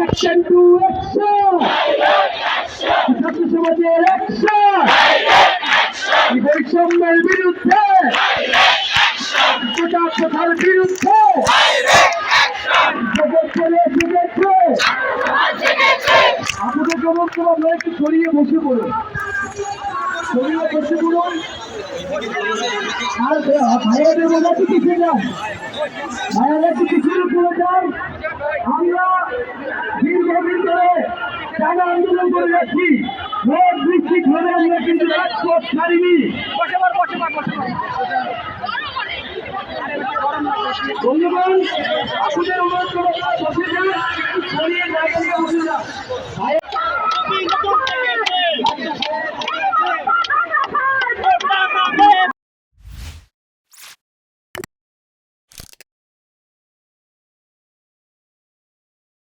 Action to action! ছাত্র সমাজের action! বৈষম্যের বিরুদ্ধে প্রথার বিরুদ্ধে জগৎ চলে জেগেছে। আপনাদের জগৎ আপনারা একটু ছড়িয়ে বসে পড়ুন, ছড়িয়ে বসে পড়ুন। আর ভাইয়াদের মনে আছে কিছু যান, ভাইয়ারা কিছু শুরু করে যান। আমরা দীর্ঘদিন ধরে টানা আন্দোলন করে যাচ্ছি, ভোট বৃষ্টি ধরে আমরা কিন্তু রাজপথ ছাড়িনি। বন্ধুগণ, আপনাদের অনুরোধ করে বসে যান, ছড়িয়ে জায়গা নিয়ে বসে যান।